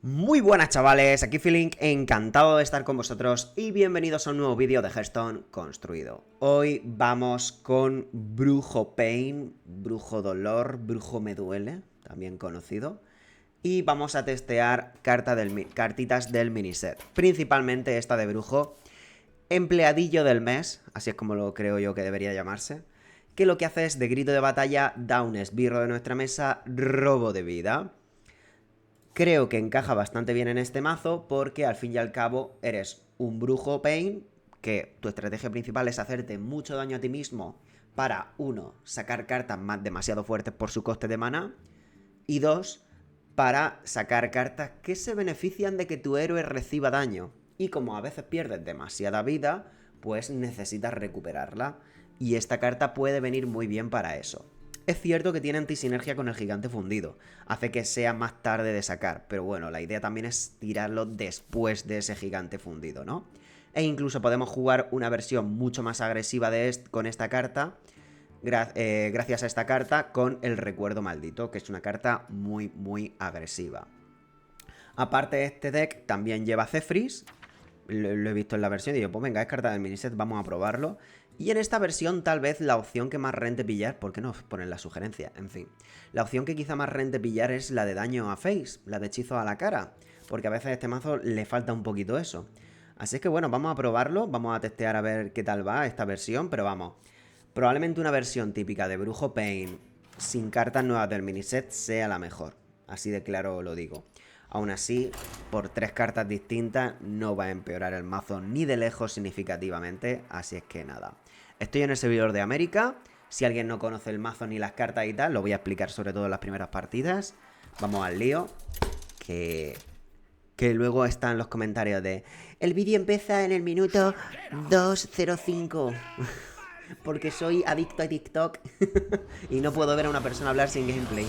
Muy buenas chavales, aquí Feeling, encantado de estar con vosotros y bienvenidos a un nuevo vídeo de Hearthstone construido. Hoy vamos con Brujo Pain, Brujo Dolor, Brujo Me Duele, también conocido. Y vamos a testear cartitas del miniset, principalmente esta de Brujo, empleadillo del mes, así es como lo creo yo que debería llamarse, que lo que hace es de grito de batalla, da un esbirro de nuestra mesa, robo de vida. Creo que encaja bastante bien en este mazo porque al fin y al cabo eres un brujo pain, que tu estrategia principal es hacerte mucho daño a ti mismo para, uno, sacar cartas más demasiado fuertes por su coste de mana, y dos, para sacar cartas que se benefician de que tu héroe reciba daño. Y como a veces pierdes demasiada vida, pues necesitas recuperarla. Y esta carta puede venir muy bien para eso. Es cierto que tiene antisinergia con el gigante fundido, hace que sea más tarde de sacar, pero bueno, la idea también es tirarlo después de ese gigante fundido, ¿no? E incluso podemos jugar una versión mucho más agresiva con esta carta, gracias a esta carta, con el recuerdo maldito, que es una carta muy agresiva. Aparte de este deck, también lleva Zephrys. Lo he visto en la versión y digo, pues venga, es carta del miniset, vamos a probarlo. Y en esta versión tal vez la opción que más rente pillar, ¿por qué no ponen la sugerencia? En fin, la opción que quizá más rente pillar es la de daño a face, la de hechizo a la cara, porque a veces a este mazo le falta un poquito eso. Así es que bueno, vamos a probarlo, vamos a testear a ver qué tal va esta versión, pero vamos, probablemente una versión típica de Brujo Pain sin cartas nuevas del miniset sea la mejor, así de claro lo digo. Aún así, por 3 cartas distintas no va a empeorar el mazo ni de lejos significativamente, así es que nada. Estoy en el servidor de América, si alguien no conoce el mazo ni las cartas y tal, lo voy a explicar sobre todo en las primeras partidas. Vamos al lío, que luego están los comentarios de el vídeo empieza en el minuto 2:05 porque soy adicto a TikTok y no puedo ver a una persona hablar sin gameplay.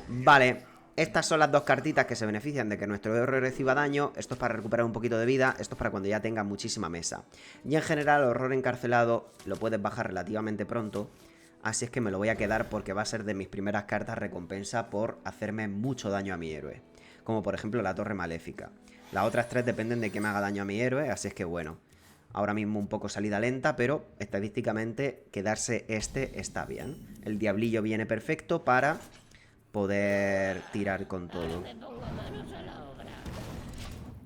Vale, estas son las dos cartitas que se benefician de que nuestro héroe reciba daño. Esto es para recuperar un poquito de vida, esto es para cuando ya tenga muchísima mesa. Y en general, el horror encarcelado lo puedes bajar relativamente pronto, así es que me lo voy a quedar porque va a ser de mis primeras cartas recompensa por hacerme mucho daño a mi héroe. Como por ejemplo la torre maléfica. Las otras tres dependen de que me haga daño a mi héroe, así es que bueno. Ahora mismo un poco salida lenta, pero estadísticamente quedarse este está bien. El diablillo viene perfecto para poder tirar con todo.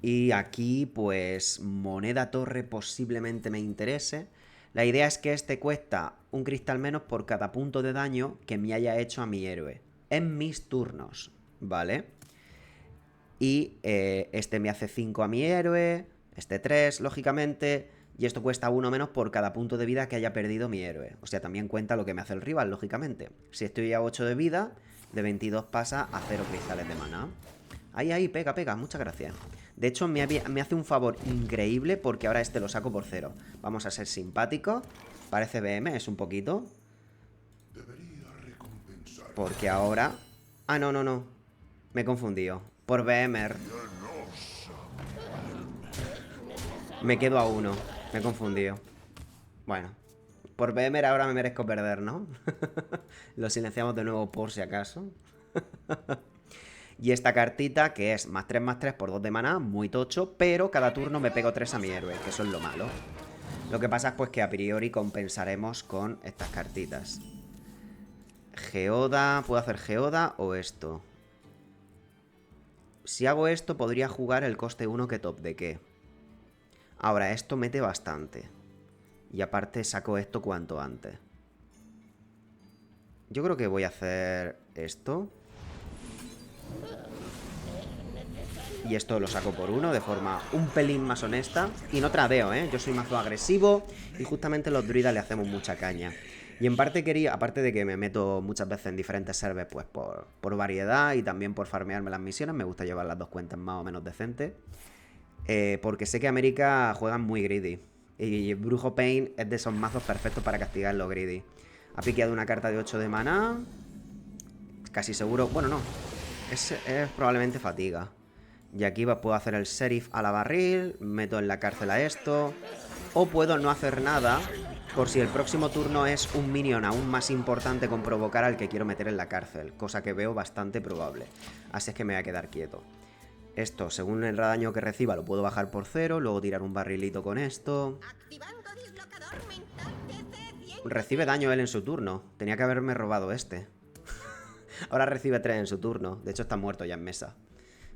Y aquí pues moneda torre posiblemente me interese. La idea es que este cuesta un cristal menos por cada punto de daño que me haya hecho a mi héroe en mis turnos, ¿vale? Y este me hace 5 a mi héroe, este 3, lógicamente, y esto cuesta 1 menos por cada punto de vida que haya perdido mi héroe. O sea, también cuenta lo que me hace el rival, lógicamente. Si estoy a 8 de vida, de 22 pasa a 0 cristales de mana. Ahí, pega, muchas gracias. De hecho, me hace un favor increíble porque ahora este lo saco por 0. Vamos a ser simpáticos. Parece BM, es un poquito. Porque ahora... Ah, no. Me he confundido. Por BMR. Me quedo a 1. Me he confundido. Bueno. Por BMR ahora me merezco perder, ¿no? Lo silenciamos de nuevo por si acaso. Y esta cartita, que es +3/+3 por 2 de maná, muy tocho, pero cada turno me pego 3 a mi héroe, que eso es lo malo. Lo que pasa es pues que a priori compensaremos con estas cartitas. Geoda, ¿puedo hacer Geoda o esto? Si hago esto podría jugar el coste 1 que top de qué. Ahora, esto mete bastante. Y aparte saco esto cuanto antes. Yo creo que voy a hacer esto. Y esto lo saco por 1 de forma un pelín más honesta. Y no tradeo, ¿eh? Yo soy mazo agresivo y justamente los druidas le hacemos mucha caña. Y en parte quería, aparte de que me meto muchas veces en diferentes servers, pues por variedad y también por farmearme las misiones, me gusta llevar las dos cuentas más o menos decentes. Porque sé que América juegan muy greedy. Y Brujo Pain es de esos mazos perfectos para castigar los greedy. Ha piqueado una carta de 8 de maná. Casi seguro... Bueno, no. Es probablemente fatiga. Y aquí puedo hacer el sheriff a la barril. Meto en la cárcel a esto. O puedo no hacer nada por si el próximo turno es un minion aún más importante con provocar al que quiero meter en la cárcel. Cosa que veo bastante probable. Así es que me voy a quedar quieto. Esto, según el daño que reciba, lo puedo bajar por 0. Luego tirar un barrilito con esto. Recibe daño él en su turno. Tenía que haberme robado este. Ahora recibe 3 en su turno. De hecho está muerto ya en mesa.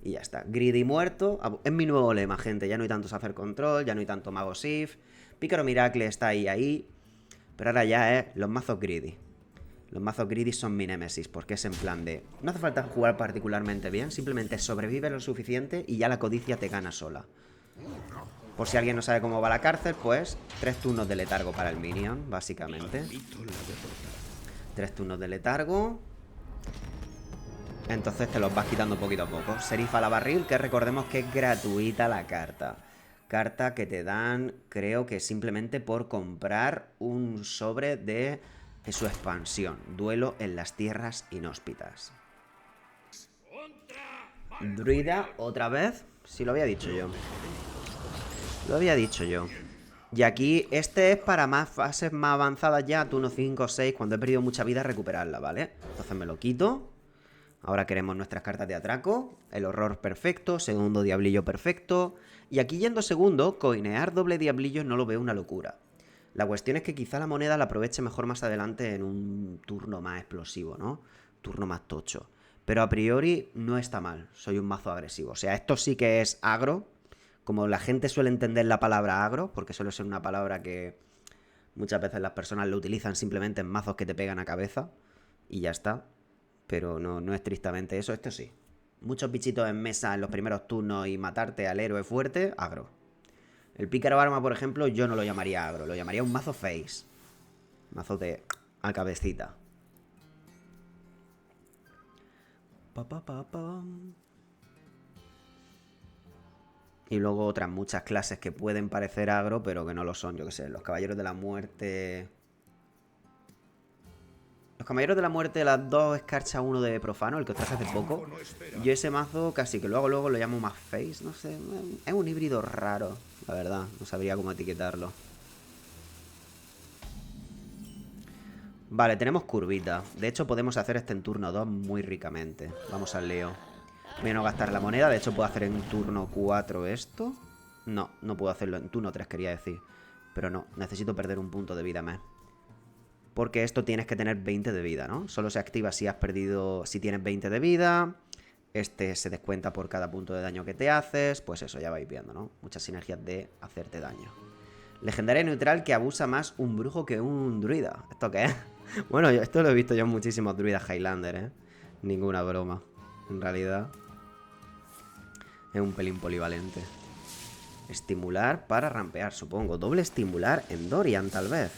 Y ya está. Greedy muerto. Es mi nuevo lema, gente. Ya no hay tanto Safer Control, ya no hay tanto Mago Sif. Pícaro Miracle está ahí. Pero ahora ya es los mazos Greedy. Los mazos Greedy son mi némesis, porque es en plan de... No hace falta jugar particularmente bien, simplemente sobrevive lo suficiente y ya la codicia te gana sola. Por si alguien no sabe cómo va la cárcel, pues 3 turnos de letargo para el minion, básicamente. 3 turnos de letargo. Entonces te los vas quitando poquito a poco. Serif a la barril, que recordemos que es gratuita la carta. Carta que te dan, creo que simplemente por comprar un sobre de su expansión. Duelo en las tierras inhóspitas. Druida, otra vez. Sí, lo había dicho yo. Lo había dicho yo. Y aquí, este es para más fases más avanzadas ya, turno 5 o 6, cuando he perdido mucha vida, recuperarla, ¿vale? Entonces me lo quito. Ahora queremos nuestras cartas de atraco. El horror perfecto, segundo diablillo perfecto. Y aquí yendo segundo, coinear doble diablillo no lo veo una locura. La cuestión es que quizá la moneda la aproveche mejor más adelante en un turno más explosivo, ¿no? Turno más tocho. Pero a priori no está mal, soy un mazo agresivo. O sea, esto sí que es agro. Como la gente suele entender la palabra agro, porque suele ser una palabra que muchas veces las personas lo utilizan simplemente en mazos que te pegan a cabeza. Y ya está. Pero no es estrictamente eso, esto sí. Muchos bichitos en mesa en los primeros turnos y matarte al héroe fuerte, agro. El pícaro arma, por ejemplo, yo no lo llamaría agro, lo llamaría un mazo face. Mazo de a cabecita. Y luego otras muchas clases que pueden parecer agro, pero que no lo son, yo que sé. Los caballeros de la muerte... Los caballeros de la muerte, las 2 escarcha 1 de profano, el que os traje hace poco. Yo ese mazo casi que luego lo llamo más face, no sé. Es un híbrido raro, la verdad. No sabría cómo etiquetarlo. Vale, tenemos curvita. De hecho, podemos hacer este en turno 2 muy ricamente. Vamos al lío. Voy a no gastar la moneda. De hecho, puedo hacer en turno 4 esto. No, no puedo hacerlo en turno 3, quería decir. Pero no, necesito perder un punto de vida más. Porque esto tienes que tener 20 de vida, ¿no? Solo se activa si has perdido... Si tienes 20 de vida. Este se descuenta por cada punto de daño que te haces. Pues eso, ya vais viendo, ¿no? Muchas sinergias de hacerte daño. Legendaria neutral que abusa más un brujo que un druida. ¿Esto qué es? Bueno, esto lo he visto yo en muchísimos druidas Highlander, ¿eh? Ninguna broma. En realidad es un pelín polivalente. Estimular para rampear, supongo. Doble estimular en Dorian, tal vez.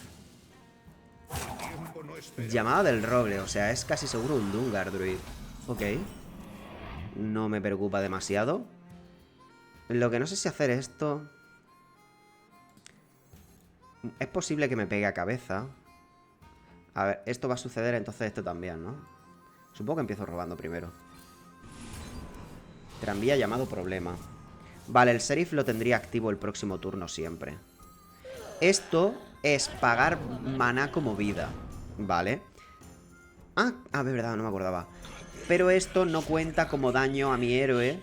Llamada del roble, o sea, es casi seguro un Dungar Druid. Ok. No me preocupa demasiado. Lo que no sé si hacer esto... Es posible que me pegue a cabeza. A ver, esto va a suceder, entonces esto también, ¿no? Supongo que empiezo robando primero. Tranvía llamado problema. Vale, el Serif lo tendría activo el próximo turno siempre. Esto es pagar maná como vida. Vale. Ah, de verdad, no me acordaba. Pero esto no cuenta como daño a mi héroe,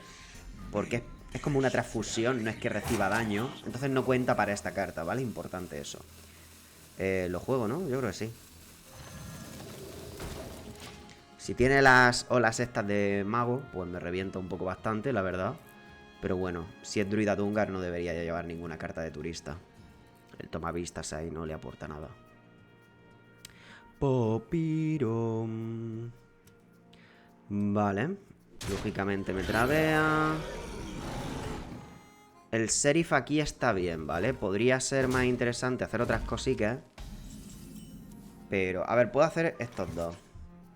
porque es como una transfusión, no es que reciba daño. Entonces no cuenta para esta carta, ¿vale? Importante eso. Lo juego, ¿no? Yo creo que sí. Si tiene las olas estas de mago, pues me revienta un poco bastante, la verdad. Pero bueno, si es druida Dungar no debería ya llevar ninguna carta de turista. El tomavistas ahí no le aporta nada. Popiro. Vale. Lógicamente me travea. El Serif aquí está bien, ¿vale? Podría ser más interesante hacer otras cositas. Pero, a ver, puedo hacer estos dos.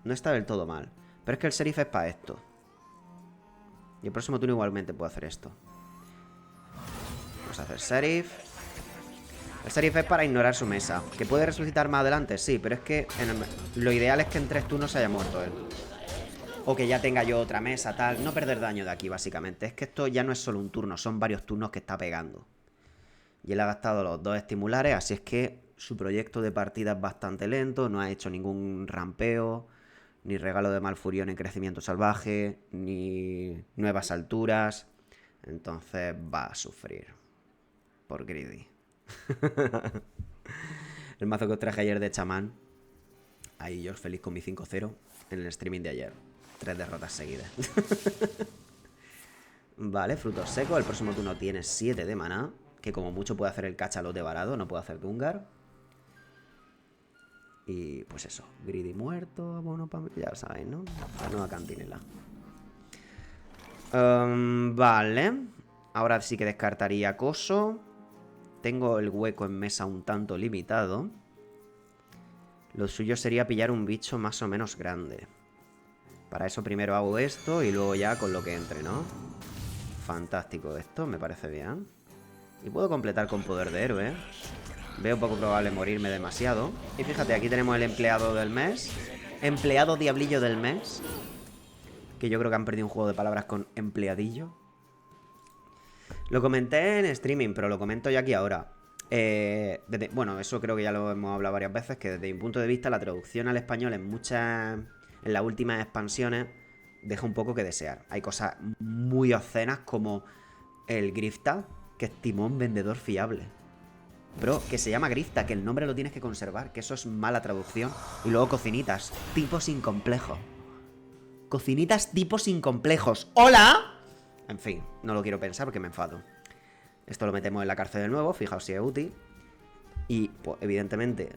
No está del todo mal. Pero es que el Serif es para esto. Y el próximo turno igualmente puedo hacer esto. Vamos a hacer Serif. El Serif es para ignorar su mesa. ¿Que puede resucitar más adelante? Sí, pero es que lo ideal es que en 3 turnos se haya muerto él. O que ya tenga yo otra mesa, tal. No perder daño de aquí, básicamente. Es que esto ya no es solo un turno, son varios turnos que está pegando. Y él ha gastado los 2 estimulares, así es que su proyecto de partida es bastante lento. No ha hecho ningún rampeo, ni regalo de Malfurión en crecimiento salvaje, ni nuevas alturas. Entonces va a sufrir. Por greedy. El mazo que os traje ayer de chamán. Ahí yo feliz con mi 5-0 en el streaming de ayer. 3 derrotas seguidas. Vale, frutos secos. El próximo turno tiene 7 de maná. Que como mucho puede hacer el cachalote varado. No puede hacer Dungar. Y pues eso. Greedy muerto. Bueno, ya lo sabéis, ¿no? La nueva cantinela. Vale. Ahora sí que descartaría coso. Tengo el hueco en mesa un tanto limitado. Lo suyo sería pillar un bicho más o menos grande. Para eso primero hago esto y luego ya con lo que entre, ¿no? Fantástico esto, me parece bien. Y puedo completar con poder de héroe. Veo poco probable morirme demasiado. Y fíjate, aquí tenemos el empleado del mes. Empleado diablillo del mes. Que yo creo que han perdido un juego de palabras con empleadillo. Lo comenté en streaming, pero lo comento ya aquí ahora. Bueno, eso creo que ya lo hemos hablado varias veces, que desde mi punto de vista la traducción al español en las últimas expansiones deja un poco que desear. Hay cosas muy obscenas como el Grifta, que es timón vendedor fiable. Bro, que se llama Grifta, que el nombre lo tienes que conservar, que eso es mala traducción. Y luego cocinitas, tipo sin complejo. Cocinitas tipo sin complejos. ¡Hola! En fin, no lo quiero pensar porque me enfado. Esto lo metemos en la cárcel de nuevo, fijaos si es útil. Y, pues, evidentemente,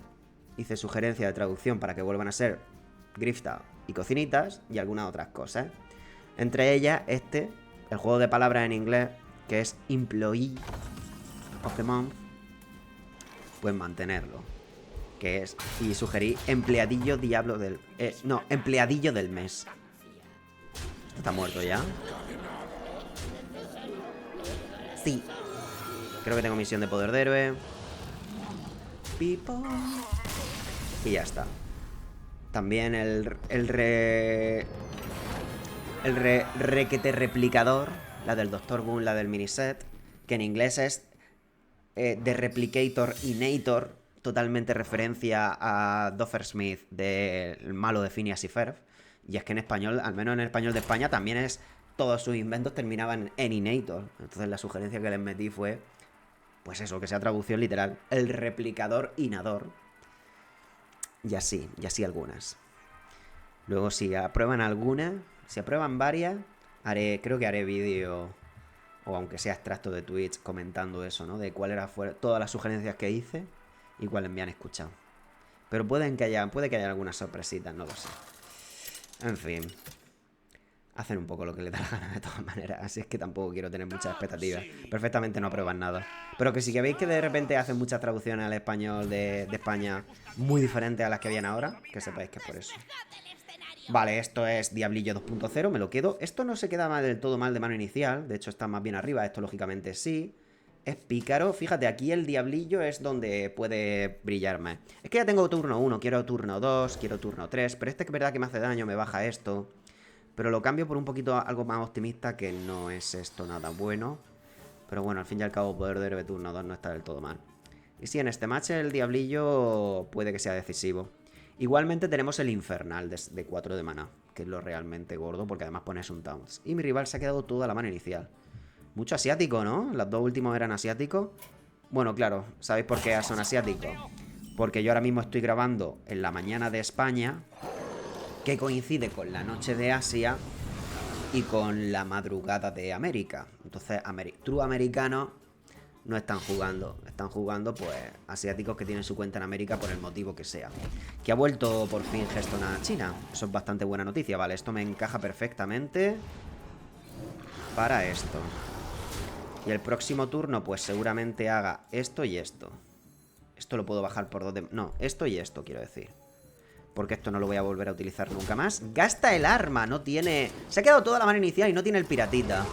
hice sugerencia de traducción para que vuelvan a ser Grifta y cocinitas y algunas otras cosas. Entre ellas, el juego de palabras en inglés, que es Employee of the Month, pues mantenerlo. Que es, y sugerí empleadillo diablo del... no, empleadillo del mes. ¿Esto está muerto ya? Sí. Creo que tengo misión de poder de héroe. Pipo. Y ya está. También requete replicador. La del Dr. Boom, la del miniset. Que en inglés es The Replicator Inator. Totalmente referencia a Doffersmith, del malo de Phineas y Ferb. Y es que en español, al menos en el español de España, también es... Todos sus inventos terminaban en Inator. Entonces la sugerencia que les metí fue... Pues eso, que sea traducción literal. El replicador inador. Y así algunas. Luego si aprueban algunas, si aprueban varias, creo que haré vídeo, o aunque sea extracto de Twitch, comentando eso, ¿no? De cuáles eran todas las sugerencias que hice y cuáles me han escuchado. Pero puede que haya algunas sorpresitas, no lo sé. En fin. Hacen un poco lo que les da la gana de todas maneras. Así es que tampoco quiero tener muchas expectativas. Perfectamente no aprueban nada. Pero que si que veis que de repente hacen muchas traducciones al español de España muy diferentes a las que habían ahora, que sepáis que es por eso. Vale, esto es Diablillo 2.0, me lo quedo. Esto no se queda del todo mal de mano inicial. De hecho está más bien arriba. Esto lógicamente sí. Es pícaro. Fíjate, aquí el Diablillo es donde puede brillarme. Es que ya tengo turno 1, quiero turno 2, quiero turno 3. Pero este que es verdad que me hace daño, me baja esto. Pero lo cambio por un poquito algo más optimista, que no es esto nada bueno. Pero bueno, al fin y al cabo, poder de héroe turno 2 no está del todo mal. Y sí, en este match el Diablillo puede que sea decisivo. Igualmente tenemos el Infernal de 4 de maná, que es lo realmente gordo, porque además pones un Taunts. Y mi rival se ha quedado toda la mano inicial. Mucho asiático, ¿no? Las dos últimos eran asiáticos. Bueno, claro, ¿sabéis por qué son asiáticos? Porque yo ahora mismo estoy grabando en la mañana de España, que coincide con la noche de Asia y con la madrugada de América. Entonces, true americanos no están jugando. Están jugando, pues, asiáticos que tienen su cuenta en América por el motivo que sea. Que ha vuelto por fin Hearthstone a China. Eso es bastante buena noticia. Vale, esto me encaja perfectamente para esto. Y el próximo turno, pues, seguramente haga esto y esto. Esto lo puedo bajar por 2 de... No, esto y esto, quiero decir. Porque esto no lo voy a volver a utilizar nunca más. Gasta el arma, no tiene... Se ha quedado toda la mano inicial y no tiene el piratita.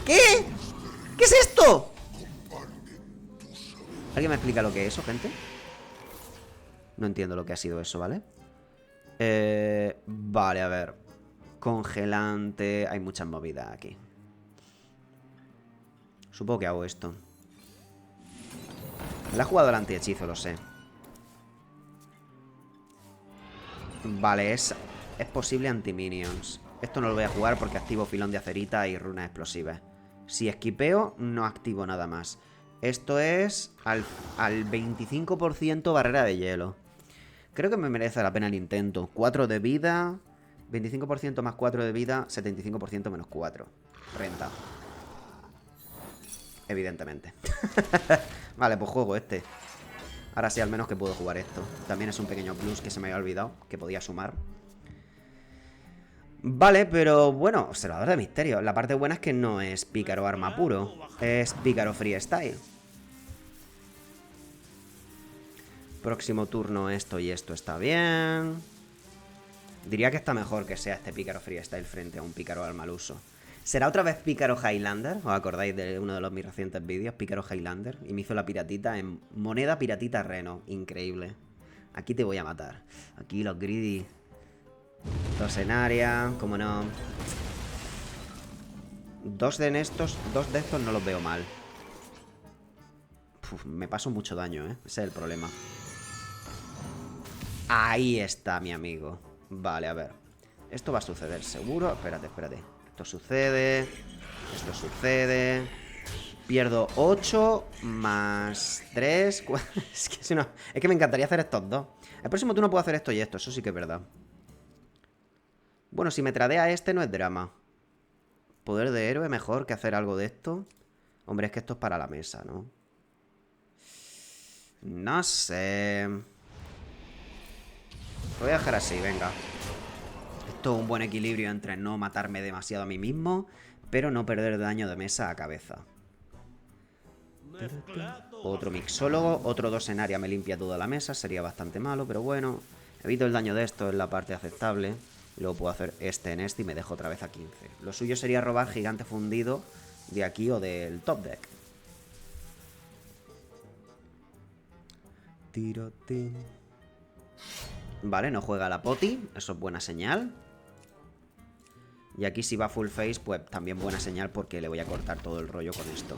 ¿Qué? ¿Qué es esto? ¿Alguien me explica lo que es eso, gente? No entiendo lo que ha sido eso, ¿vale? Vale, a ver. Congelante... Hay muchas movidas aquí. Supongo que hago esto. Me la ha jugado el antihechizo, lo sé. Vale, es posible anti-minions. Esto no lo voy a jugar porque activo filón de acerita y runas explosivas. Si esquipeo, no activo nada más. Esto es al 25% barrera de hielo. Creo que me merece la pena el intento. 4 de vida, 25% más 4 de vida, 75% menos 4. Renta. Evidentemente. Vale, pues juego este. Ahora sí, al menos que puedo jugar esto. También es un pequeño plus que se me había olvidado, que podía sumar. Vale, pero bueno, observador de misterio. La parte buena es que no es pícaro arma puro. Es pícaro freestyle. Próximo turno esto y esto está bien. Diría que está mejor que sea este pícaro freestyle frente a un pícaro arma al uso. ¿Será otra vez pícaro Highlander? ¿Os acordáis de uno de mis recientes vídeos? Pícaro Highlander. Y me hizo la piratita en moneda piratita reno. Increíble. Aquí te voy a matar. Aquí los greedy. Dos en área, como no. Dos de estos no los veo mal. Uf, me paso mucho daño, ¿eh? Ese es el problema. Ahí está, mi amigo. Vale, a ver. Esto va a suceder, seguro. Espérate, espérate. Esto sucede. Esto sucede. Pierdo 8 más 3. Es que me encantaría hacer estos dos. El próximo turno puedo hacer esto y esto. Eso sí que es verdad. Bueno, si me tradea este no es drama. Poder de héroe mejor que hacer algo de esto. Hombre, es que esto es para la mesa, ¿no? No sé. Lo voy a dejar así, venga. Esto es un buen equilibrio entre no matarme demasiado a mí mismo, pero no perder daño de mesa a cabeza. Otro mixólogo, otro 2 en área me limpia toda la mesa. Sería bastante malo, pero bueno. Evito el daño de esto, es la parte aceptable. Luego puedo hacer este en este y me dejo otra vez a 15. Lo suyo sería robar gigante fundido de aquí o del top deck. Tirote. Vale, no juega la poti. Eso es buena señal. Y aquí si va full face, pues también buena señal porque le voy a cortar todo el rollo con esto.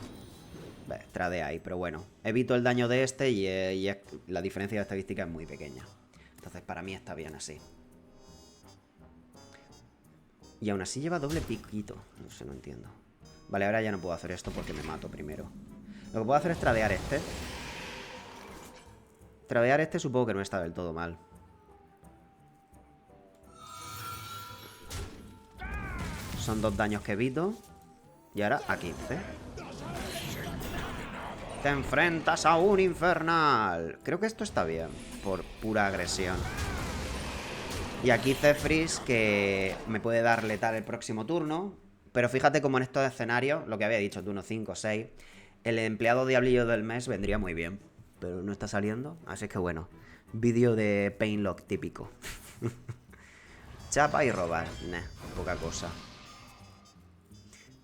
Trade ahí, pero bueno. Evito el daño de este y la diferencia de estadística es muy pequeña. Entonces para mí está bien así. Y aún así lleva doble piquito. No sé, no entiendo. Vale, ahora ya no puedo hacer esto porque me mato primero. Lo que puedo hacer es tradear este. Tradear este supongo que no está del todo mal. Son 2 daños que evito. Y ahora a 15. Te enfrentas a un infernal. Creo que esto está bien. Por pura agresión. Y aquí Zephrys, que me puede dar letal el próximo turno. Pero fíjate como en estos escenarios, lo que había dicho, turno 5, 6, el empleado diablillo del mes vendría muy bien. Pero no está saliendo, así que bueno. Vídeo de Painlock típico. Chapa y robar. Nah, poca cosa.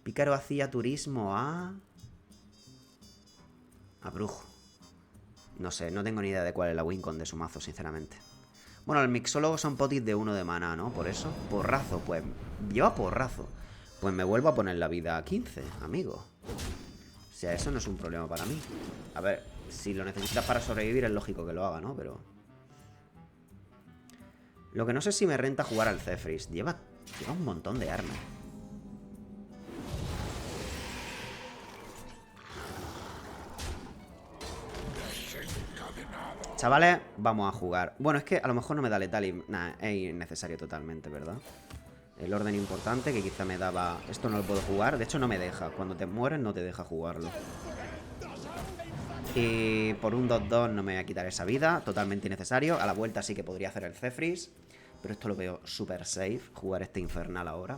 Pícaro hacía turismo a brujo. No sé, no tengo ni idea de cuál es la wincon de su mazo, sinceramente. Bueno, el mixólogo son potis de 1 de maná, ¿no? Por eso. Porrazo, pues. Lleva porrazo. Pues me vuelvo a poner la vida a 15, amigo. O sea, eso no es un problema para mí. A ver, si lo necesitas para sobrevivir es lógico que lo haga, ¿no? Pero... Lo que no sé si me renta jugar al Zephrys. Lleva un montón de armas. Chavales, vamos a jugar. Bueno, es que a lo mejor no me da letal y... Nah, es innecesario totalmente, ¿verdad? El orden importante que quizá me daba... Esto no lo puedo jugar. De hecho, no me deja. Cuando te mueres no te deja jugarlo. Y por un 2-2 no me voy a quitar esa vida. Totalmente innecesario. A la vuelta sí que podría hacer el Zephrys. Pero esto lo veo súper safe. Jugar este infernal ahora.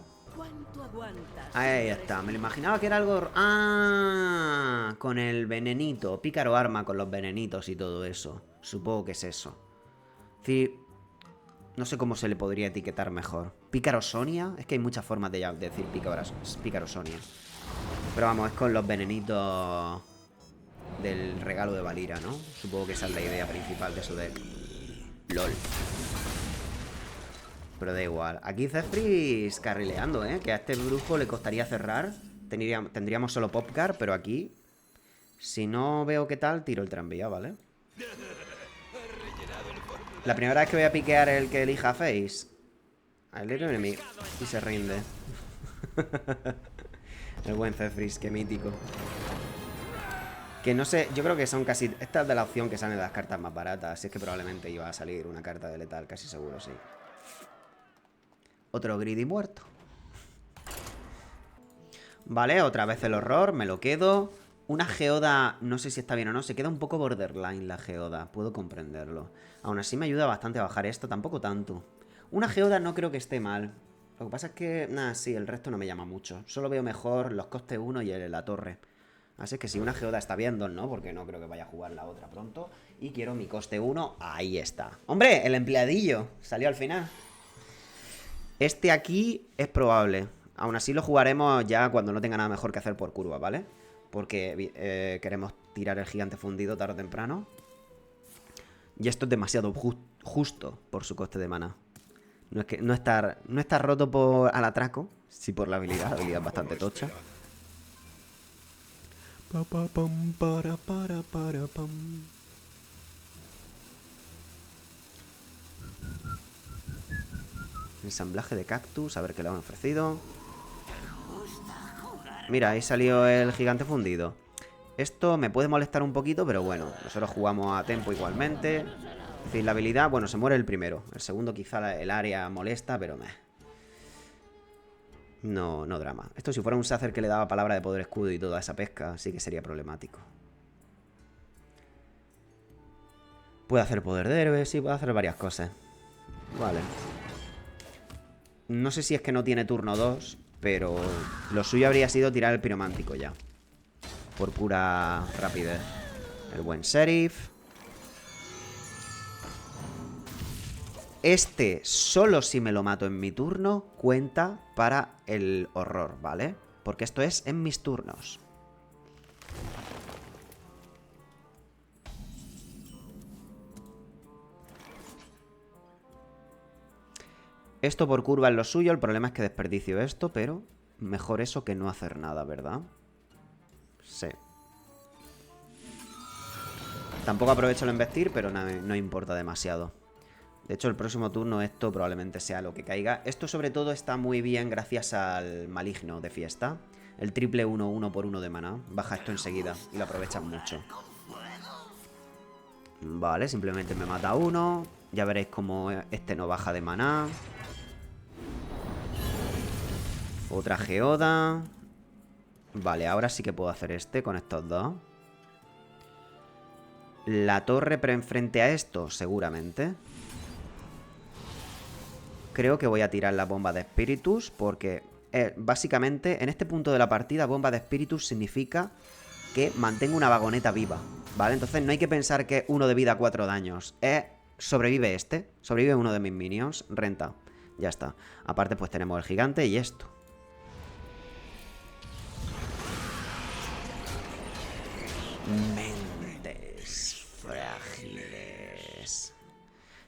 Ahí está. Me lo imaginaba que era algo... ¡Ah! Con el venenito. Pícaro arma con los venenitos y todo eso. Supongo que es eso. Es decir, no sé cómo se le podría etiquetar mejor. ¿Pícaro Sonia? Es que hay muchas formas de decir Pícaro Sonia. Pero vamos, es con los venenitos del regalo de Valira, ¿no? Supongo que esa es la idea principal de su deck. LOL. Pero da igual. Aquí Zephrys carrileando, ¿eh? Que a este brujo le costaría cerrar. Tendríamos solo Popcar, pero aquí... Si no veo qué tal, tiro el tranvía, ¿vale? La primera vez que voy a piquear el que elija Face. A Little Enemy. Y se rinde. El buen Zephrys, qué mítico. Que no sé, yo creo que son casi... Esta es de la opción que salen las cartas más baratas. Así es que probablemente iba a salir una carta de letal, casi seguro, sí. Otro greedy muerto. Vale, otra vez el horror, me lo quedo. Una geoda, no sé si está bien o no. Se queda un poco borderline la geoda, puedo comprenderlo. Aún así me ayuda bastante a bajar esto, tampoco tanto. Una geoda no creo que esté mal. Lo que pasa es que, nada, sí, el resto no me llama mucho. Solo veo mejor los costes 1 y la torre. Así que si una geoda está bien, dos no, porque no creo que vaya a jugar la otra pronto. Y quiero mi coste 1, ahí está. ¡Hombre! El empleadillo salió al final. Este aquí es probable. Aún así lo jugaremos ya cuando no tenga nada mejor que hacer por curva, ¿vale? Porque queremos tirar el gigante fundido tarde o temprano. Y esto es demasiado justo por su coste de mana. No es que no está roto por al atraco, sí por la habilidad. La habilidad es bastante tocha. Ensamblaje de cactus, a ver qué le han ofrecido. Mira, ahí salió el gigante fundido. Esto me puede molestar un poquito, pero bueno, nosotros jugamos a tempo igualmente. Es decir, la habilidad, bueno, se muere el primero. El segundo quizá el área molesta, pero meh. No, no drama. Esto si fuera un Sacer que le daba palabra de poder escudo y toda esa pesca, sí que sería problemático. Puede hacer poder de héroe, sí, puede hacer varias cosas. Vale. No sé si es que no tiene turno 2, pero lo suyo habría sido tirar el piromántico ya. Por pura rapidez. El buen Sheriff. Este, solo si me lo mato en mi turno, cuenta para el horror, ¿vale? Porque esto es en mis turnos. Esto por curva es lo suyo, el problema es que desperdicio esto, pero mejor eso que no hacer nada, ¿verdad? Sí. Tampoco aprovecho el embestir, pero no importa demasiado. De hecho, el próximo turno esto probablemente sea lo que caiga. Esto sobre todo está muy bien gracias al maligno de fiesta. El triple 1/1 por 1 de maná. Baja esto enseguida y lo aprovechan mucho. Vale, simplemente me mata uno. Ya veréis cómo este no baja de maná. Otra geoda. Vale, ahora sí que puedo hacer este con estos dos. La torre frente a esto, seguramente. Creo que voy a tirar la bomba de espíritus porque básicamente en este punto de la partida bomba de espíritus significa que mantengo una vagoneta viva, ¿vale? Entonces no hay que pensar que 1 de vida 4 daños. Sobrevive este, sobrevive uno de mis minions, renta. Ya está. Aparte pues tenemos el gigante y esto. Mentes frágiles.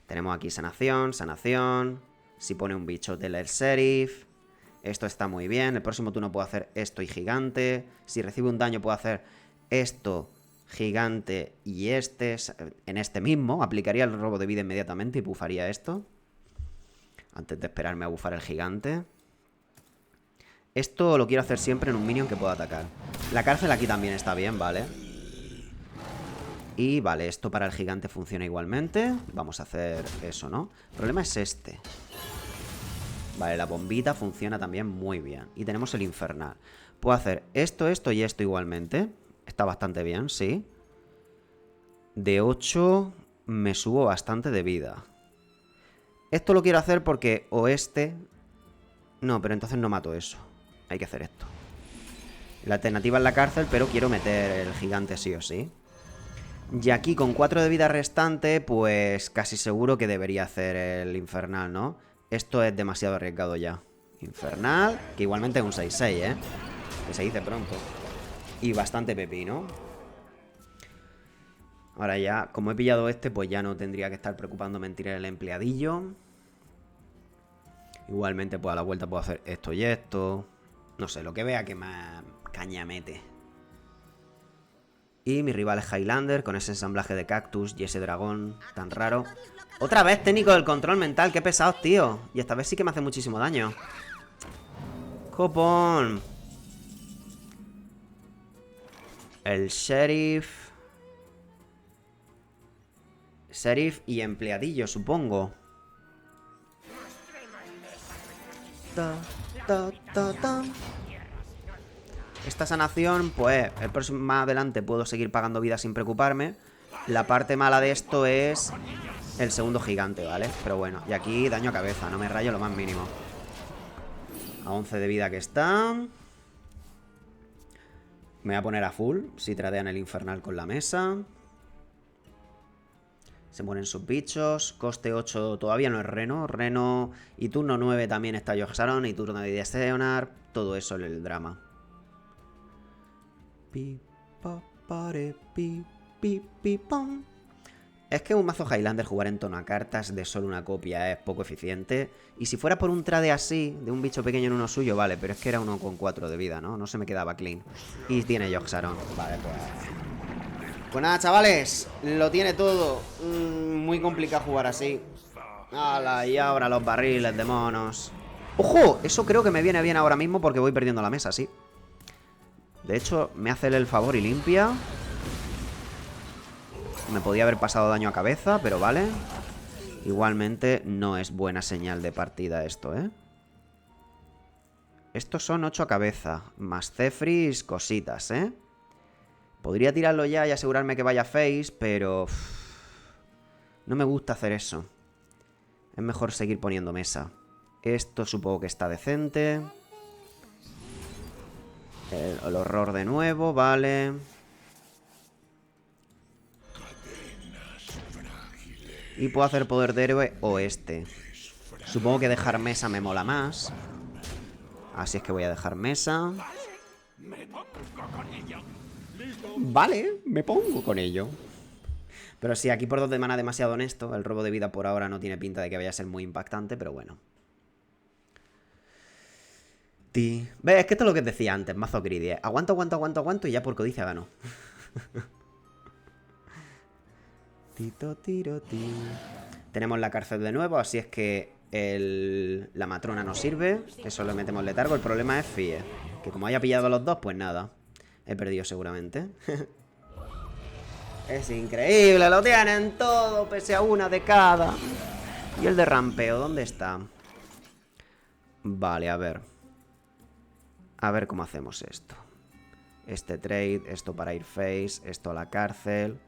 Tenemos aquí sanación, sanación. Si pone un bichote el Sheriff. Esto está muy bien. El próximo turno puedo hacer esto y gigante. Si recibe un daño puedo hacer esto, gigante y este. En este mismo. Aplicaría el robo de vida inmediatamente y bufaría esto. Antes de esperarme a bufar el gigante. Esto lo quiero hacer siempre en un minion que pueda atacar. La cárcel aquí también está bien, ¿vale? Y vale, esto para el gigante funciona igualmente. Vamos a hacer eso, ¿no? El problema es este. Vale, la bombita funciona también muy bien. Y tenemos el infernal. Puedo hacer esto, esto y esto igualmente. Está bastante bien, sí. De 8 me subo bastante de vida. Esto lo quiero hacer porque o este... No, pero entonces no mato eso. Hay que hacer esto. La alternativa es la cárcel, pero quiero meter el gigante sí o sí. Y aquí con 4 de vida restante, pues casi seguro que debería hacer el infernal, ¿no? Esto es demasiado arriesgado ya. Infernal, que igualmente es un 6-6, ¿eh? Que se dice pronto. Y bastante pepino. Ahora ya, como he pillado este, pues ya no tendría que estar preocupándome en tirar el empleadillo. Igualmente, pues a la vuelta puedo hacer esto y esto. No sé, lo que vea que más caña mete. Y mi rival es Highlander, con ese ensamblaje de cactus y ese dragón tan raro. ¡Otra vez técnico del control mental! ¡Qué pesados, tío! Y esta vez sí que me hace muchísimo daño. ¡Copón! El sheriff. Sheriff y empleadillo, supongo. Esta sanación, pues, el próximo más adelante puedo seguir pagando vida sin preocuparme. La parte mala de esto es el segundo gigante, ¿vale? Pero bueno, y aquí daño a cabeza, no me rayo lo más mínimo. A 11 de vida que está. Me voy a poner a full si tradean el infernal con la mesa. Se mueren sus bichos. Coste 8 todavía no es Reno. Reno y turno 9 también está Yogg-Saron. Y turno de Seonar. Todo eso en el drama. Es que un mazo Highlander jugar en tono a cartas de solo una copia es poco eficiente. Y si fuera por un trade así, de un bicho pequeño en uno suyo, vale. Pero es que era uno con 4 de vida, ¿no? No se me quedaba clean. Y tiene Yogg-Saron. Vale, pues... Pues nada, chavales, lo tiene todo. Muy complicado jugar así. ¡Hala! Y ahora los barriles de monos. ¡Ojo! Eso creo que me viene bien ahora mismo porque voy perdiendo la mesa, sí. De hecho, me hace el favor y limpia. Me podía haber pasado daño a cabeza, pero vale. Igualmente no es buena señal de partida esto, ¿eh? Estos son 8 a cabeza. Más Zephrys, cositas, ¿eh? Podría tirarlo ya y asegurarme que vaya face, pero... no me gusta hacer eso. Es mejor seguir poniendo mesa. Esto supongo que está decente. El horror de nuevo, vale. Y puedo hacer poder de héroe o este. Supongo que dejar mesa me mola más. Así es que voy a dejar mesa. Vale, me pongo con ello. Pero sí, aquí por 2 de mana demasiado honesto. El robo de vida por ahora no tiene pinta de que vaya a ser muy impactante, pero bueno. Ve, es que esto es lo que decía antes, mazo greedy, ¿eh? Aguanto, aguanto, aguanto, aguanto y ya por codicia gano. Tenemos la cárcel de nuevo, así es que la matrona nos sirve. Eso lo metemos letargo. El problema es Fie, que como haya pillado a los dos, pues nada. He perdido seguramente. Es increíble, lo tienen todo, pese a una de cada. ¿Y el de rampeo? ¿Dónde está? Vale, a ver. A ver cómo hacemos esto. Este trade, esto para ir face, esto a la cárcel.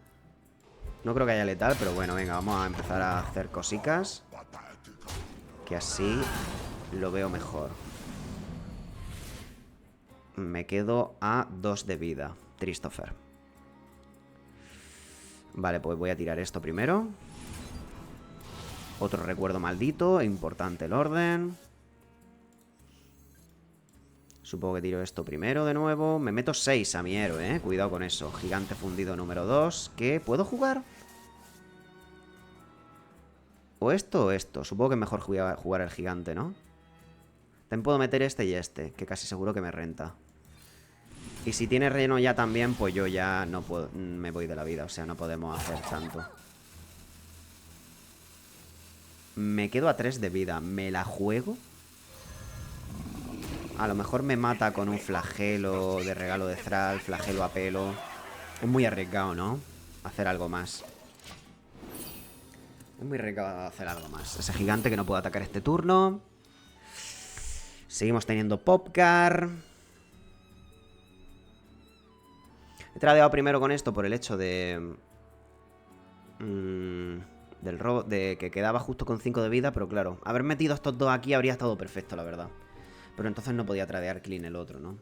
No creo que haya letal, pero bueno, venga, vamos a empezar a hacer cositas. Que así lo veo mejor. Me quedo a 2 de vida. Christopher. Vale, pues voy a tirar esto primero. Otro recuerdo maldito. Importante el orden. Supongo que tiro esto primero de nuevo. Me meto 6 a mi héroe, cuidado con eso. Gigante fundido número 2. ¿Qué? ¿Puedo jugar? ¿O esto o esto? Supongo que es mejor jugar el gigante, ¿no? También puedo meter este y este, que casi seguro que me renta. Y si tiene relleno ya también, pues yo ya no puedo, me voy de la vida. O sea, no podemos hacer tanto. Me quedo a 3 de vida. ¿Me la juego? A lo mejor me mata con un flagelo de regalo de Thrall, flagelo a pelo. Es muy arriesgado, ¿no? Hacer algo más. Es muy arriesgado hacer algo más. Ese gigante que no puede atacar este turno. Seguimos teniendo Popcar. He tradeado primero con esto por el hecho de... del robo, de que quedaba justo con 5 de vida, pero claro, haber metido estos dos aquí habría estado perfecto, la verdad. Pero entonces no podía tradear clean el otro, ¿no?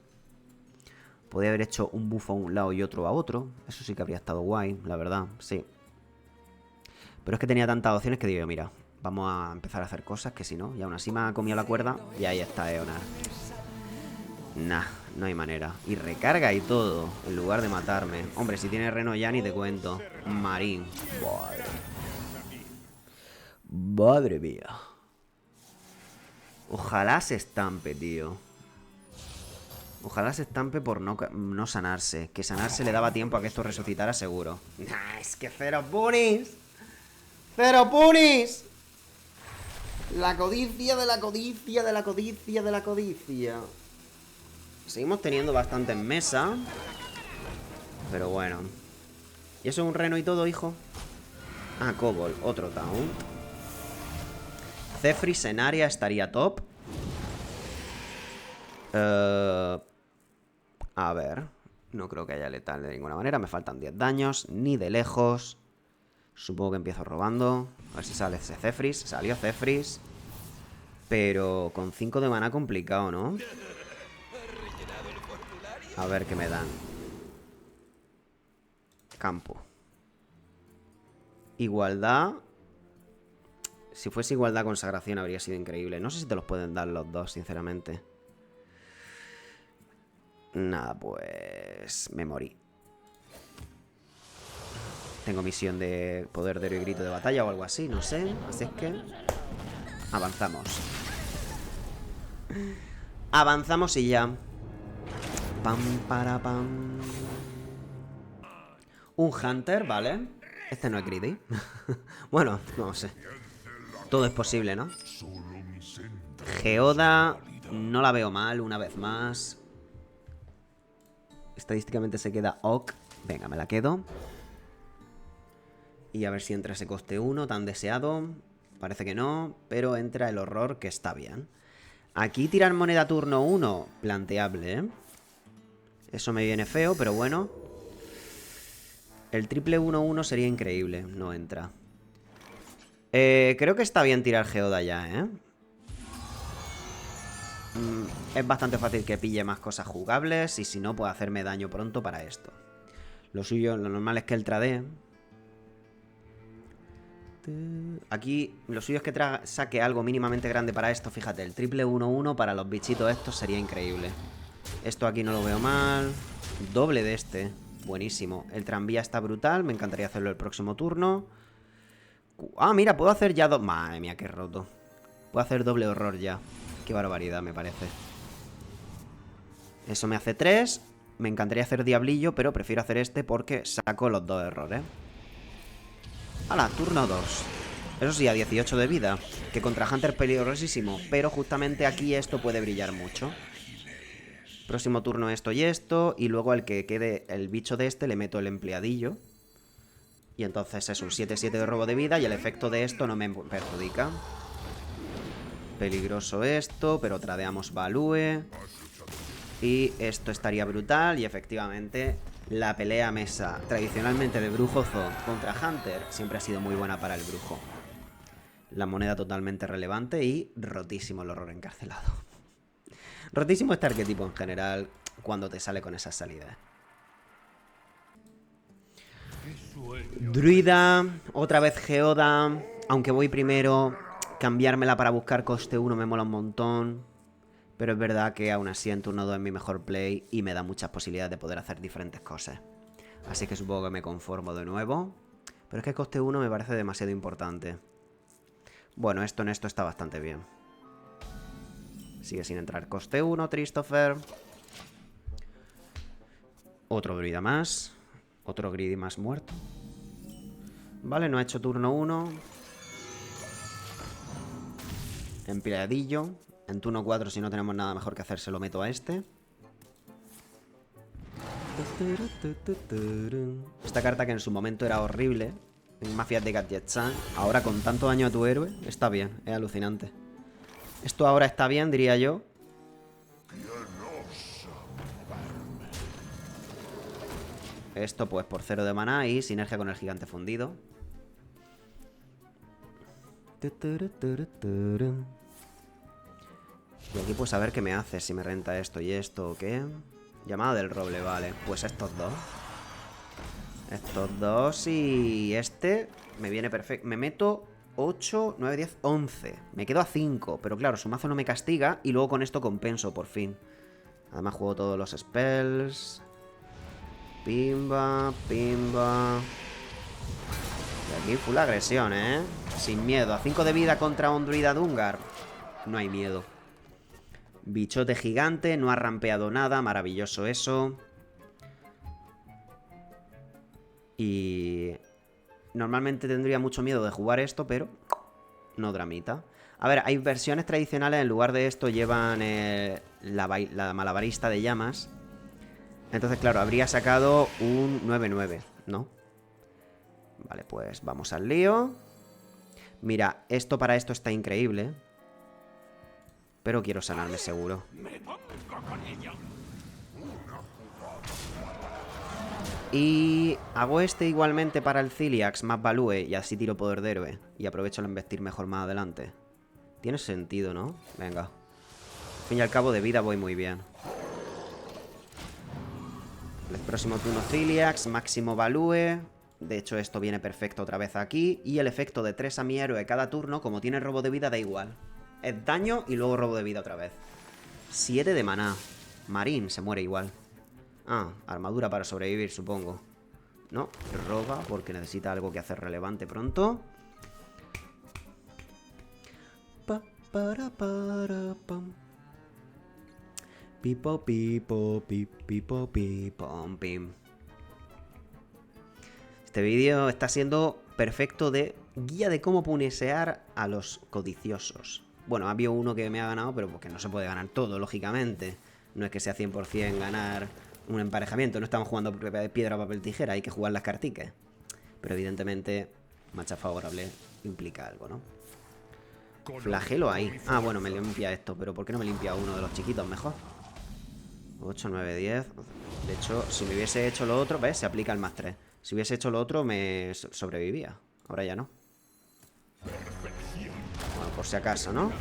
Podría haber hecho un buff a un lado y otro a otro. Eso sí que habría estado guay, la verdad, sí. Pero es que tenía tantas opciones que digo, mira, vamos a empezar a hacer cosas que si no, y aún así me ha comido la cuerda y ahí está Eonar. Nah, no hay manera. Y recarga y todo, en lugar de matarme. Hombre, si tiene reno ya ni te cuento. Marín. Madre mía. Ojalá se estampe, tío. Ojalá se estampe por no sanarse. Que sanarse le daba tiempo a que esto resucitara seguro. Nah, es que cero punis. ¡Cero punis! La codicia de la codicia de la codicia de la codicia. Seguimos teniendo bastante en mesa. Pero bueno. ¿Y eso es un reno y todo, hijo? Ah, Kobold, otro Taunt. Zephrys en área estaría top. A ver. No creo que haya letal de ninguna manera. Me faltan 10 daños. Ni de lejos. Supongo que empiezo robando. A ver si sale ese Zephrys. Salió Zephrys. Pero con 5 de maná complicado, ¿no? A ver qué me dan. Campo. Igualdad. Si fuese igualdad consagración habría sido increíble. No sé si te los pueden dar los dos, sinceramente. Nada, pues... me morí. Tengo misión de poder de héroe y grito de batalla o algo así, no sé. Así es que... avanzamos. Avanzamos y ya. Pam, para, pam. Un Hunter, ¿vale? Este no es greedy. Bueno, no sé. Todo es posible, ¿no? Geoda... no la veo mal, una vez más. Estadísticamente se queda ok. Venga, me la quedo. Y a ver si entra ese coste 1 tan deseado. Parece que no, pero entra el horror, que está bien. Aquí tirar moneda turno 1, planteable, ¿eh? Eso me viene feo, pero bueno. El triple 1-1 sería increíble. No entra. Creo que está bien tirar Geoda ya, ¿eh? Es bastante fácil que pille más cosas jugables. Y si no, puede hacerme daño pronto para esto. Lo suyo, lo normal es que él tradee. Aquí lo suyo es que saque algo mínimamente grande para esto. Fíjate, el triple 1-1 para los bichitos estos sería increíble. Esto aquí no lo veo mal. Doble de este. Buenísimo. El tranvía está brutal. Me encantaría hacerlo el próximo turno. Ah, mira, puedo hacer ya dos... Madre mía, qué roto. Puedo hacer doble horror ya. Qué barbaridad, me parece. Eso me hace 3. Me encantaría hacer diablillo, pero prefiero hacer este porque saco los dos errores. ¡Hala! Turno 2. Eso sí, a 18 de vida. Que contra Hunter peligrosísimo. Pero justamente aquí esto puede brillar mucho. Próximo turno esto y esto. Y luego al que quede el bicho de este le meto el empleadillo. Y entonces es un 7-7 de robo de vida. Y el efecto de esto no me perjudica. Peligroso esto, pero tradeamos Value. Y esto estaría brutal. Y efectivamente... la pelea a mesa tradicionalmente de Brujo Zod contra Hunter siempre ha sido muy buena para el brujo. La moneda totalmente relevante y rotísimo el horror encarcelado. Rotísimo este arquetipo en general cuando te sale con esas salidas. Druida, otra vez Geoda. Aunque voy primero, cambiármela para buscar coste 1 me mola un montón. Pero es verdad que aún así en turno 2 es mi mejor play y me da muchas posibilidades de poder hacer diferentes cosas. Así que supongo que me conformo de nuevo. Pero es que coste 1 me parece demasiado importante. Bueno, esto en esto está bastante bien. Sigue sin entrar coste 1, Christopher. Otro druida más. Otro greedy más muerto. Vale, no ha hecho turno 1. Empleadillo. En turno 4, si no tenemos nada mejor que hacer, se lo meto a este. Esta carta que en su momento era horrible en Mafias de Gadget-san, ahora con tanto daño a tu héroe, está bien, es alucinante. Esto ahora está bien, diría yo. Esto pues por 0 de maná y sinergia con el gigante fundido. Y aquí pues a ver qué me hace, si me renta esto y esto o qué. Llamada del roble, vale. Pues estos dos. Estos dos y este me viene perfecto. Me meto 8, 9, 10, 11. Me quedo a 5, pero claro, su mazo no me castiga y luego con esto compenso por fin. Además juego todos los spells. Pimba, pimba. Y aquí full agresión, ¿eh? Sin miedo. A 5 de vida contra un druida Dungar. No hay miedo. Bichote gigante, no ha rampeado nada, maravilloso eso. Y... normalmente tendría mucho miedo de jugar esto, pero no dramita. A ver, hay versiones tradicionales, en lugar de esto llevan la malabarista de llamas. Entonces, claro, habría sacado un 9-9, ¿no? Vale, pues vamos al lío. Mira, esto para esto está increíble. Pero quiero sanarme seguro. Y hago este igualmente para el Ciliax, más Value, y así tiro poder de héroe. Y aprovecho el investir mejor más adelante. Tiene sentido, ¿no? Venga. Al fin y al cabo de vida voy muy bien. El próximo turno Ciliax, máximo Value. De hecho esto viene perfecto otra vez aquí. Y el efecto de 3 a mi héroe cada turno, como tiene robo de vida, da igual. Es daño y luego robo de vida otra vez. 7 de maná. Marín se muere igual. Ah, armadura para sobrevivir, supongo. No, roba porque necesita algo que hacer relevante pronto. Pipo, pipo, pipo, pipo, pim. Este vídeo está siendo perfecto de guía de cómo punesear a los codiciosos. Bueno, ha habido uno que me ha ganado, pero porque no se puede ganar todo, lógicamente. No es que sea 100% ganar un emparejamiento. No estamos jugando piedra, papel, tijera. Hay que jugar las cartiques. Pero evidentemente, marcha favorable implica algo, ¿no? Flagelo ahí. Ah, bueno, me limpia esto. Pero ¿por qué no me limpia uno de los chiquitos mejor? 8, 9, 10. De hecho, si me hubiese hecho lo otro, ¿ves? Se aplica el más 3. Si hubiese hecho lo otro, me sobrevivía. Ahora ya no. Bueno, por si acaso, ¿no?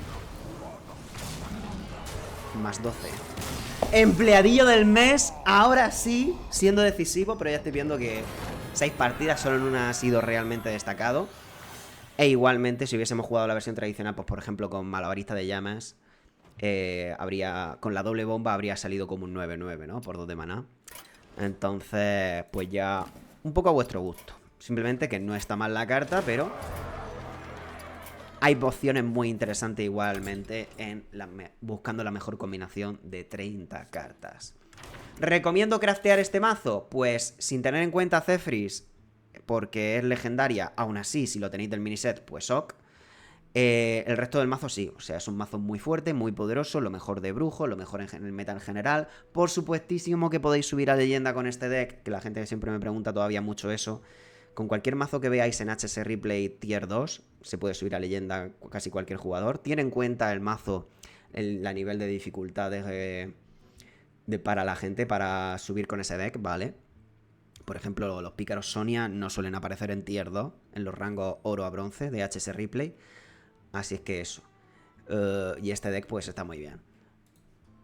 Más 12. Empleadillo del mes, ahora sí, siendo decisivo, pero ya estoy viendo que 6 partidas, solo en una ha sido realmente destacado. E igualmente, si hubiésemos jugado la versión tradicional, pues por ejemplo con Malabarista de Llamas, con la doble bomba habría salido como un 9-9, ¿no? Por 2 de maná. Entonces, pues ya un poco a vuestro gusto. Simplemente que no está mal la carta, pero hay opciones muy interesantes igualmente en buscando la mejor combinación de 30 cartas. ¿Recomiendo craftear este mazo? Pues sin tener en cuenta a Zephrys, porque es legendaria. Aún así, si lo tenéis del miniset, pues ok. El resto del mazo sí, o sea, es un mazo muy fuerte, muy poderoso, lo mejor de brujo, lo mejor en el meta en general. Por supuestísimo que podéis subir a leyenda con este deck, que la gente siempre me pregunta todavía mucho eso. Con cualquier mazo que veáis en HS Replay Tier 2, se puede subir a leyenda casi cualquier jugador. Tiene en cuenta el mazo, la nivel de dificultad para la gente para subir con ese deck, ¿vale? Por ejemplo, los pícaros Sonia no suelen aparecer en Tier 2, en los rangos oro a bronce de HS Replay. Así es que eso. Y este deck pues está muy bien.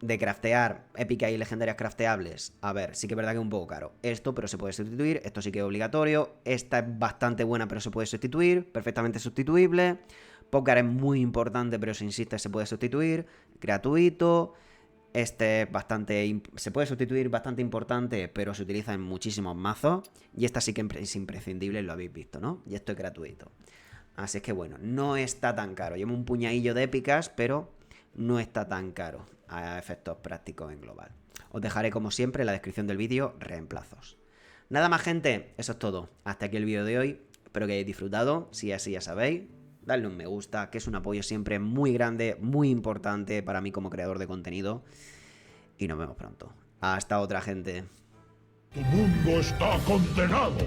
De craftear épicas y legendarias crafteables, a ver, sí que es verdad que es un poco caro esto, pero se puede sustituir. Esto sí que es obligatorio. Esta es bastante buena, pero se puede sustituir. Perfectamente sustituible. Pócar es muy importante, pero si insiste se puede sustituir. Gratuito. Este es bastante... se puede sustituir, bastante importante, pero se utiliza en muchísimos mazos. Y esta sí que es imprescindible, lo habéis visto, ¿no? Y esto es gratuito. Así es que bueno, no está tan caro. Llevo un puñadillo de épicas, pero no está tan caro a efectos prácticos en global. Os dejaré como siempre en la descripción del vídeo reemplazos. Nada más, gente, eso es todo. Hasta aquí el vídeo de hoy. Espero que hayáis disfrutado. Si es así, ya sabéis, dadle un me gusta, que es un apoyo siempre muy grande, muy importante para mí como creador de contenido. Y nos vemos pronto. Hasta otra, gente. Tu mundo está condenado.